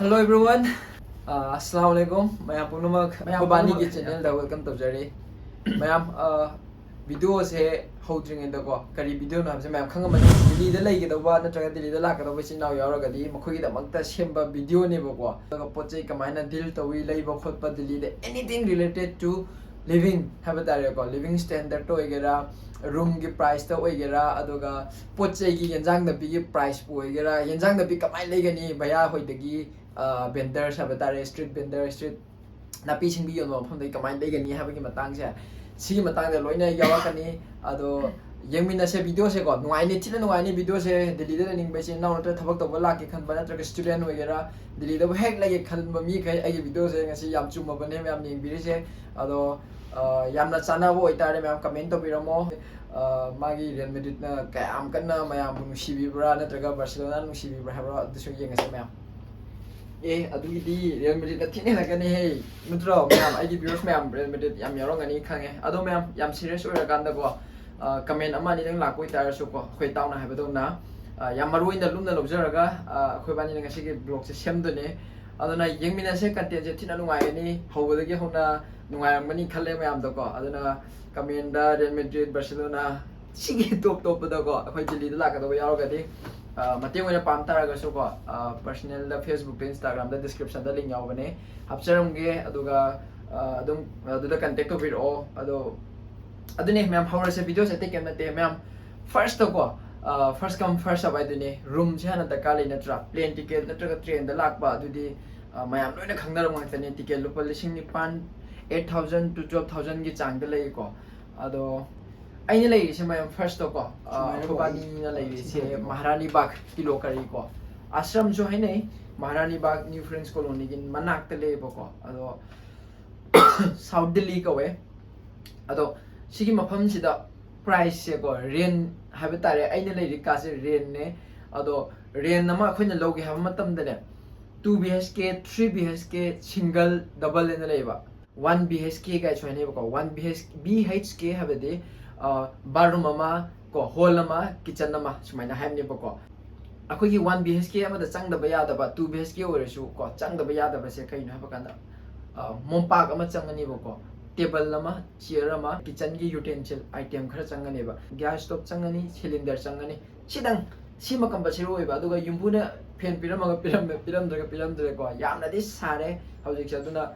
Hello everyone. Assalamualaikum. Mayam punumak mayam bani ki channel da welcome to jari. Mayam video se holding in the ko kari video na se mayam khanga mani Delhi da lai ge da wa na traga Delhi da la ka da sin naw yaw ga di makhoi gi da makta semba video ne ba ko da pochai kamaina deal to wi lai ba khot pa Delhi da anything related to living habitat ko living standard to egera room ki price to egera aduga pochai gi yenjang da bi gi price po egera yenjang da bi kamai lai ga ni baya hoi da gi vendors habitat street vendor street napi singbi yon ma phom dai kamai lai ga ni ha ba gi matang se si matang da loina yawa ka ni ado yengmina se video se ko nuai ni thina nuai ni video se Delhi da ning ba se naw na thabak to ba la ki khan ba na tra student egera Delhi da hek lai ge khan ba mi kai ai video se ngasi yam chuma ba ne yam ning bi se ado yamna chana bo itare mayam comment to biramo magi Real Madrid na kayam kanna mayam bu nusibi bra na traga Barcelona nusibi bra habra dusu yengase mayam adu di Real Madrid na thine la kani he mutro mayam ai viewers mayam Real Madrid yam yarong ani khange ado mayam yam serious ora ganda ko comment ama ni dang la ko itare su ko khoi taw na habado na yam maru inda lumna lobjaraga khoi bani na ngasi ge blog se semdo ne aduna yengmina se content je thina nungai ani hobodagi hona nungai mani khalle mayam do ko aduna comment da Real Madrid Barcelona sigi top da ko khoi Delhi da la ka do yaw ga di mateng oina pam taraga su ko personal da Facebook da Instagram da description da link yaw bane hapcharam ge aduga adum aduda contact to video ado adune mayam hawra se video se take na te mayam first to ko first come first abai dune room se hana da kali na tra plane ticket na tra train da lak ba adudi mayam loina khangnar mo tane ticket lupa lising ni pan 8,000 to 12,000 ki chang da lai ko ado aina lai se mayam first to ko khobani na lai se Maharani Bagh kilo kari ko ashram jo hai nei Maharani Bagh New Friends Colony gin manak te le ko ado South Delhi ko we ado sigi mafam sida price se ko rent habitare aina lai ri ka se rent ne ado rent nama khoina logi ha matam da ne 2 BHK 3 BHK single double in leba 1 BHK ga choine ko 1 BHK habade bathroom ama ko hall ama kitchen ama sumaina haimne ko akhoi gi 1 BHK ama da chang da ba ya da ba 2 BHK oresu ko chang da ba ya da ba se kai no ha ba kan da mompak ama chang ani ko table ama chair ama kitchen gi utensil item khara chang ani ba gas stove chang ani cylinder chang ani sidang sima compulsory oi ba aduga yumbuna fan piram dra ko yamna di sare hojik saduna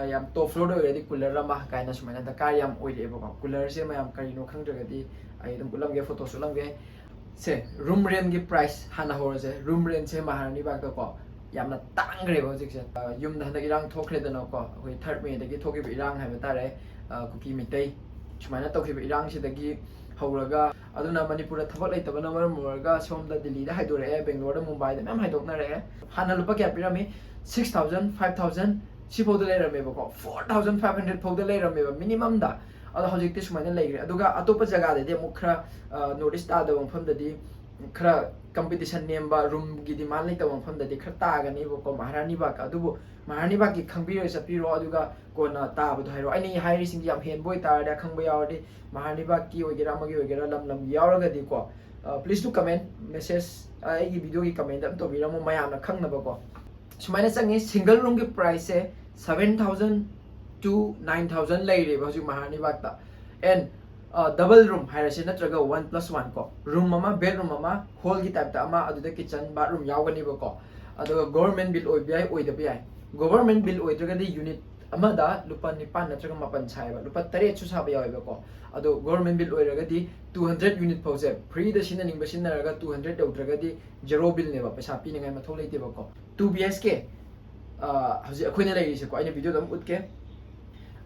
yam top floor do di cooler ama kaina sumaina da kar yam oi lebo ko cooler se mayam karino khang dra di ai dum kulam ge photo sulam ge se room rent gi price hana hor se room rent se Maharani Bagh ko yamna tangre ba hojik se yum da da irang thokre da no ko hoi third May da gi thoki bi irang hai batare kuki mitai sumaina tokhi bi irang se da gi hawraga aduna Manipur thabak lai tabana maram morga somda Delhi da haidore Bangalore da Mumbai da mem haidok na re hana lupa kya pirami 6,000 5,000 si photo lai rame ba ko 4,500 photo lai rame ba minimum da ado hojik te sumaina lai gre aduga atopa jaga de mukhra notice ta da pham da di khra competition name ba room gi demand lai ta pham da di khra ta ga ni ko Maharani Bagh adubu Maharani Bagh ki khangbi re sapiro aduga ko na ta bu do hairo ai ni hairi sing yam hen boy ta da khangba yaw di Maharani Bagh ki ogera magi ogera lam yaw ga di ko please to comment message ai gi video gi comment am to biramo mayam na khang na ba ko sumaina changi single room ki price se 7,000 to 9,000 lai re ba ju Maharani Bagh ta and double room haira se natraga 1+1 ko room ama bedroom ama hall gi type ta ama adu da kitchen bathroom yaw ga ni ba ko adu government bill oi bi oi da bi government bill oi traga di unit ama da lupa nipan natraga mapan chai ba lupa tare chu sa ba yaw ba ko adu government bill oi raga di 200 unit pose free da sina ning ba sina raga 200 dau traga di zero bill ne ba paisa pi ni ngai ma thol lai te ba ko 2 BHK haji akhoi na lai se ko ai video dam ut ke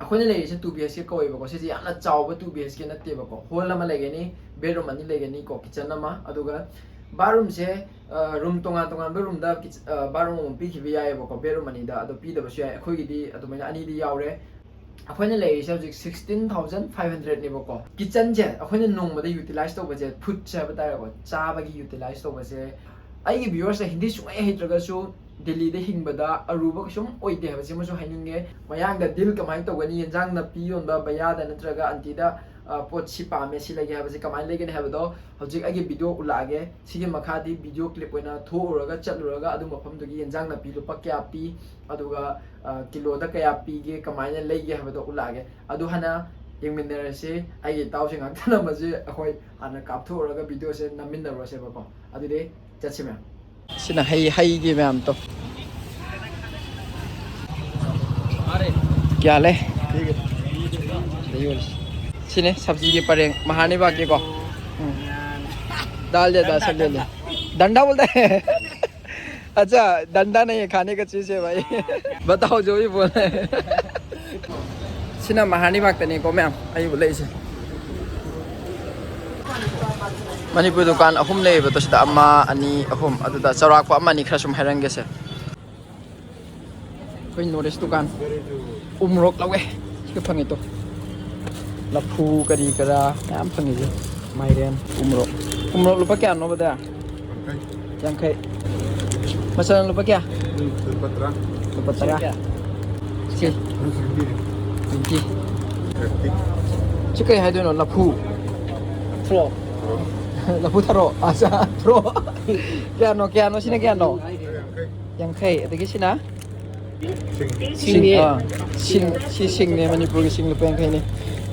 akhoi na lai se 2 BHK ko oi ba ko se yamna chaw ba 2 BHK na te ba ko hall ama lai ni bedroom ani lai ni ko kitchen ama aduga bathroom se room tonga room da bathroom pi khibi ya ba ko bedroom ani da ado pi da ba su ya akhoi gi di ado mai ani di yaw re akhoi na lai se hojik 16,500 ne ba ko kitchen je akhoi na nong ma da utilize to ba je food se ba ta ko cha ba gi utilize to ba je ai gi viewers se hindi su ai hitraga su Delhi da hingbada aruba sum oi de ha se mo su haininge mayang da deal kamai to gani yanjang na pi yon ba baya da natraga anti da पोट सी पामे सी लगे है कमाई लेगे है हजिक आगे वीडियो उलागे सिगे मखादी वीडियो क्लिप ओइना थोरगा चलुरगा अदु मफम दुगी यंजांग ना पी लुपा क्या पी अदुगा किलो दा कया पीगे कमाई लेगे है उलागे अदु हना यंगमिनरसे आगे तावसे ngakthana maje akhoi hana kapthoraga video se naminarose bako adude chachime sina hai gi ma'am तो क्या ले सिने सब्जी के परेंग महानी बाकी को दाल दे सब ले ले डंडा बोलता है अच्छा डंडा नहीं है खाने का चीज है भाई बताओ जो भी बोल रहे हैं सिना महानी बागतनी को मैम आई बोले इसे मणिपुर दुकान अहुम ले बतो सिदा अम्मा अनि अहुम अदुदा चौराक को अम्मा नि खरा सुम हैरंगे से कोई नोटिस दुकान उमरोक लगे इसके फंगे तो लफू करी करा नाम फंगे जे माइरेन उमरोक लुपा क्या नो बता यांखे मसाला लुपा क्या लुपा सी चिकन है दोनों लफू फ्लो लफू थारो आसा फ्लो क्या नो सिने क्या नो यांखे अदगी सिना सिंग ने मणिपुर की सिंग लुपा यांखे ने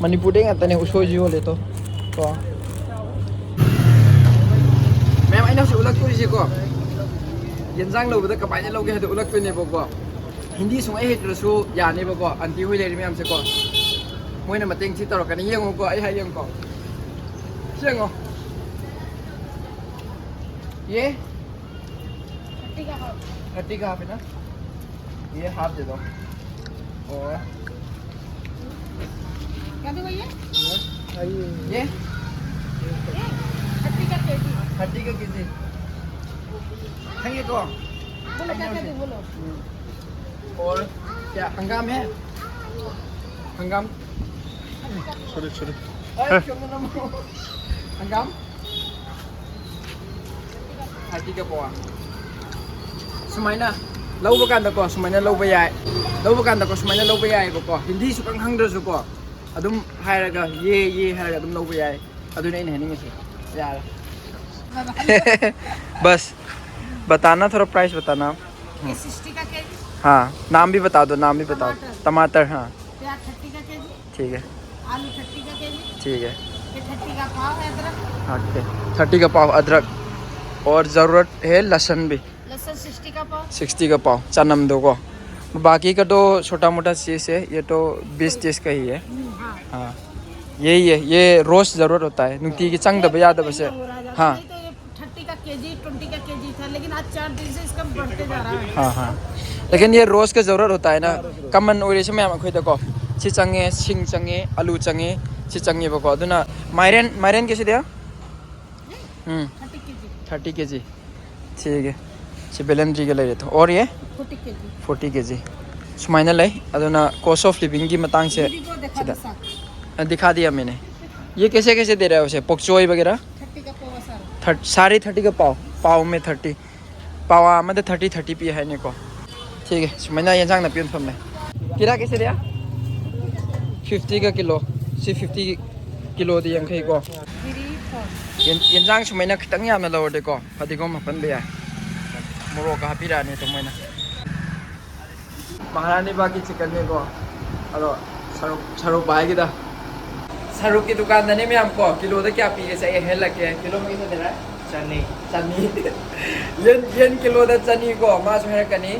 मणिपुर दे ngata ne usoi jo le to ko ma'am आई से उलग तो को यंजांग लौबदा कमाई ने लौगे है उलग तो ने बको हिंदी सुंग हेद्रसु याने बको आंटी होई लेरि मैम से को मोइना मतेंग छि तोरकनी येंगो को आई हाय येंग को सेंगो ये 30 का हाफ है ना ये हाफ दे दो और क्या दे भैया ये 30 का केजी खाएंगे तो बोलो क्या दे बोलो और क्या हंगाम है हंगाम छोटे हंगाम 30 का पोआ सुमाइना लौब कांदा को सुमाइना लौब याय लौब कांदा को सुमाइना लौब याय बको हिंदी सु खंग खंगद्रसु को अदुम हायरगा ये हायरगा अदुम लौब याय अदुने इन हेनिंग से यार बस बताना थोड़ा प्राइस बताना ये 60 का केजी हाँ नाम भी बता दो नाम भी बता दो टमाटर हाँ प्याज 30 का केजी ठीक है आलू 30 का केजी ठीक है ये 30 का पाव है अदरक हाँ ठीक है 30 का पाव अदरक और ज़रूरत है लहसुन भी लहसुन 60 का पाव 60 का पाव चनम दो को बाकी का तो छोटा मोटा चीज़ है ये तो 20-30 का ही है हाँ हाँ यही है ये रोज़ ज़रूरत होता है नुक्ति की चंग दब याद बसे हाँ तो ये 30 का केजी 20 का केजी था लेकिन आज 4 दिन से इसका बढ़ते जा रहा है हाँ हाँ लेकिन ये रोज़ का ज़रूरत होता है ना कमन ओरिस में हम खुद को सी चंगे सिंग चंगे आलू चंगे सी चंगे बको अदुना मायरेन कैसे दिया 30 केजी 30 केजी ठीक है सी बेलेंड्री के ले तो और ये 40 केजी 40 केजी सुमाइना ले अदुना कॉस्ट ऑफ लिविंग की मतंग से दीदी को देखा दो साथ दिखा दिया मैंने ये कैसे दे रहा है उसे पोकचोई वगैरह 30 का पाव सारा सारे 30 का पाव में 30 पावा मतलब 30 पी है निको ठीक है सुमाइना ये जांग ना पिन फम में किरा कैसे दिया 50 का किलो सी 50 किलो दी यंखई को 3 ये जांग सुमाइना खितंग याम ना लवर दे को फदिगोम अपन बे मोरो का पिरानी तो मैना महारानी बाकी चिकन ने को अरो सरुक भाई की दा सरुक की दुकान दने में हमको किलो दा क्या पी से ये हेल के किलो में कितना दे रहा है चनी येन किलो दा चनी को मास में कनी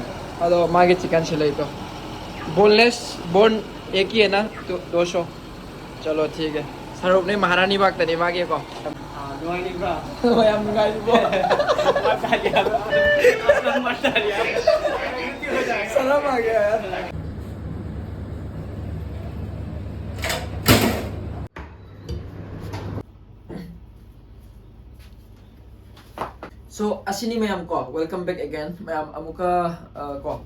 अदो मागे चिकन सिलाई तो बोनलेस बोन एक ही है ना तो 200 चलो ठीक है सरुक ने महारानी बाग तने मागे को नुआई ब्रा याम नुआई बो सलाम आ गया यार So asini mayam ko welcome back again mayam amuka ko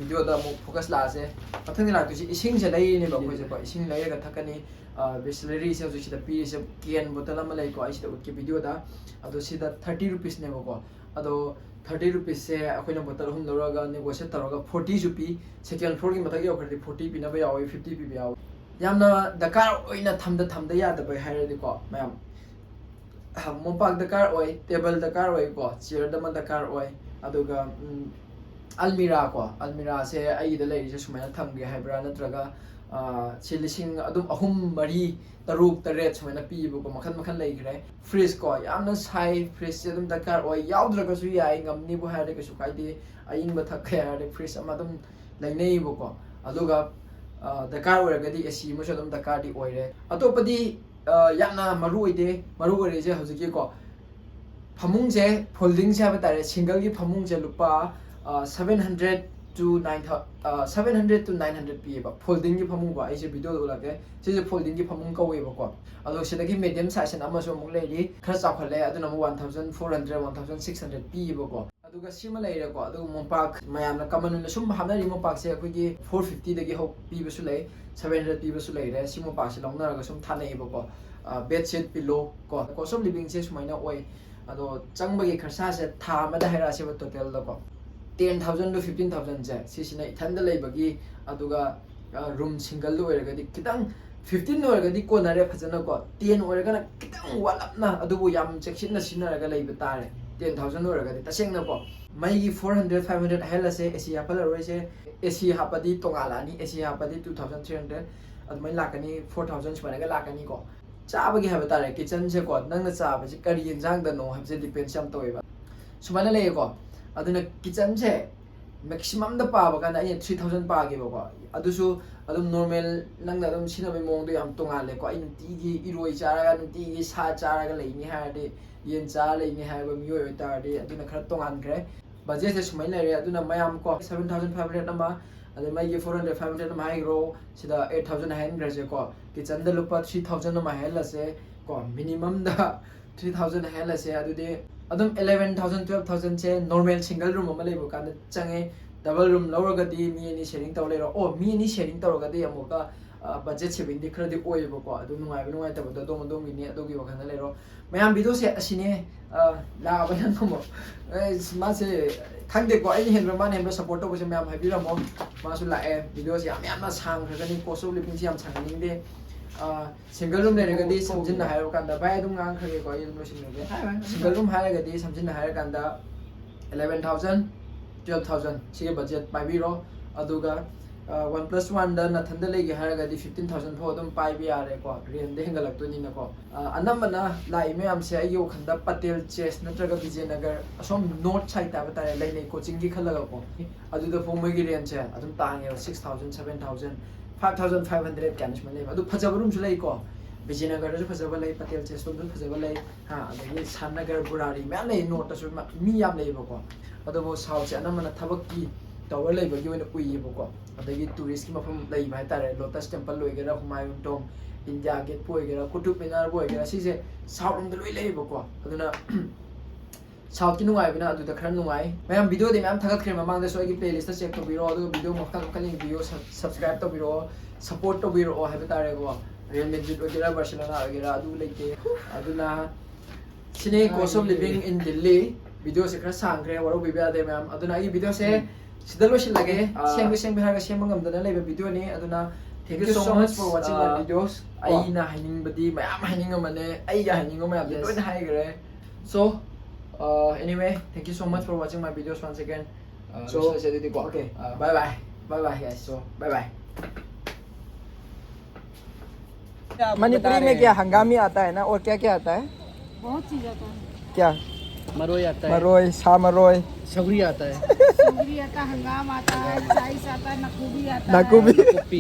video da mu focus la ase pathang la tu ising se lai ni ba ko se ko ising lai ga thakani bisleri se ju sida pi se kian bottle ama lai ko ai sida utke video da ado sida 30 rupees ne ko ado 30 rupees se akoina bottle hum loraga negotiate taroga 40 rupees second floor ki mathagi okhari 40 pi na ba yawi 50 pi yawi yamna dakar oina thamda yadaba hairadi ko mayam mopak dakar oi table dakar oi ko chair dama dakar oi aduga almira se ai da lei se sumai thamge haibra natraga chilising adum ahum mari taruk taret sumai na pi bu ko makhan leigre fridge ko yamna sai fridge adum dakar oi yaudraga su yai ngamni bu haire ka su kaide aing ba thakhe haire fridge amadum lainei bu ko aduga dakar oiragadi AC musu adum dakar di oire atopadi yamna maru oide maru ore je hojiki ko phamung je folding se batare single gi phamung je lupa 700 to 900 pi ba folding gi phamung ba ai je video ulage je folding gi phamung ka we ba ko ado se dagi medium size na amaso muk leiri khara chakhale aduna 1400 1600 pi ba ko aduga sima leire ko adu mopak mayam na common na sum hamna ri mopak se akoi gi 450 dagi ho pi ba su le 700 pi ba su leire sima mopak se longna ra ga sum thanei ba ko bed sheet pillow ko sum living se sumaina oi ado changba gi kharsa se tha ma da haira se ba total da ko 10,000 to 15,000 je sisina ithanda leibagi aduga room single do erga di kitang 15 orga di ko nare phajana ko 10 orga na kitang walapna adubu yam section na sinaraga leiba tare 10,000 orga di tasengna ko mai gi 400 500 hela se AC apala roi se AC hapadi tongala ni AC hapadi 2300 adumai lakani 4000 sumana ga lakani ko chabagi haba tare kitchen se ko nangna chaba se kari injang da no habse depend sam toiba sumana le ko aduna kitchen se maximum da pa ba kana 3000 pa ge ba ko adusu adum normal nangna adum sina be mong do yam tonga le ko in ti gi iroi chara ga ti gi sa chara ga leini ha de yen cha leini ha ba mi yo ta de aduna khara tongan gre budget se sumai le re aduna mayam ko 7500 nama adu mai gi 400 500 nama ai ro sida 8000 hand gre je ko kitchen da lupa 3000 nama hela se ko minimum da 3000 hela se adu de adum 11000 12000 che normal single room ama leibu kan change double room lower ga di mi ni sharing taw le ro oh mi ni sharing taw ga di amoka budget saving di khra di oi ba ko adu nungai ta ba do mo ni adu gi wakan le ro mayam video se asine la ba nan mo ma se khang de ko ai hen ma ne support to se mayam habi ra mo ma su la video se am na sang khra ni ko so living si am sang ni de single room le ga di samjin na hayo kan da bai dum ngang khre ko yum lo sin ne single room ha ga di samjin na hayo kan da 11000 12,000 C budget पाइबिरो अदुगा 1+1 दा नथंदा लेगे हारगा दी 15,000 फो दम पाइबि यारे को rain दे हंगलक्तोनी नको अनमना लाई ma'am से अयो खंदा पटेल चेस नत्रगा विजयनगर असोम नॉर्थ साइड ता बतारे लेने कोचिंग की खलगा को अदुदा फोमय गी रेन से अदुम तांगे 6,000 7,000 5,500 कैनिश मले अदु फजबरुम से लै को विजयनगर जो फजब लै पटेल चेस तो फजब लै हां अदगी सानगर बुरारी मैम ले नॉर्थ सु मी याम ले बको अदबो साउथ से अनमना थबक की टावर लेबगी ओइन उइबको अदगी टूरिस्ट की मफम लेबा हाइतारे लोटस टेंपल लोइगेरा हुमायूं टोम इंडिया गेट पोइगेरा कुतुब मीनार बोइगेरा सिसे साउथ इंद लोइ लेबको अदुना साउथ की नुगाइ बिना अदुदा खरा नुगाइ मैम वीडियो दे मैम थगत खरे ममांग दे सोइगी प्लेलिस्ट चेक तो बिरो अदु वीडियो मखल मखल वीडियो सब्सक्राइब तो बिरो सपोर्ट तो बिरो हाइबतारे गो रियल मैड्रिड वगेरा बार्सिलोना वगेरा अदु लेके अदुना सिने cost of living in Delhi video से खरा सांग्रे वरो बिबा दे मैम अदुना ई वीडियो से सिदलो सिल लगे सेंग हागा सेंग ngam लेबे वीडियो ने अदुना thank you so much for watching my videos आई ना हाइनिंग बदी मैम हाइनिंग मने आई या हाइनिंग मैम दे लोइन हाइग्रे so anyway thank you so much for watching my videos once again so okay bye bye guys so bye bye Manipuri में क्या हंगामी आता है ना और क्या क्या आता है बहुत चीज आता है क्या मरोई आता है मरोई सा मरोई सगरी आता है सब्जी आता है हंगाम आता है चाइस आता है नकुबी आता है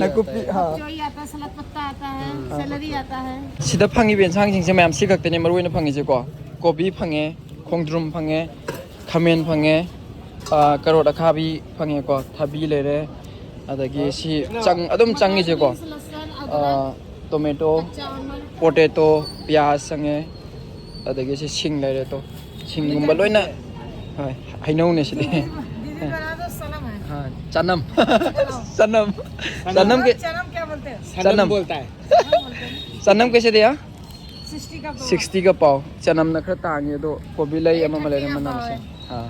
नकुपी हाँ चोई आता है सलाद पत्ता आता है सेलरी आता है सिदा फंगी बेंसांग सिंग से मैम सी खक्तने मरोई न फंगी से को कोबी fungi खोंद्रुम fungi खमेन fungi crore अखाबी fungi को थाबी लेरे अदगी सी चंग अदुम चंगी से को टोमेटो पोटैटो प्याज संगे अदगी से सिंग लेरे तो सिंगुम बलोइना हाय हाइनौ ने सिदे दीदी बना दो सनम है हां चनम सनम सनम के चनम क्या बोलते हैं सनम बोलता है सनम कैसे दिया 60 का 60 का पाव चनम न खरा तांगे दो कोबी लै अमा मले मनम से हां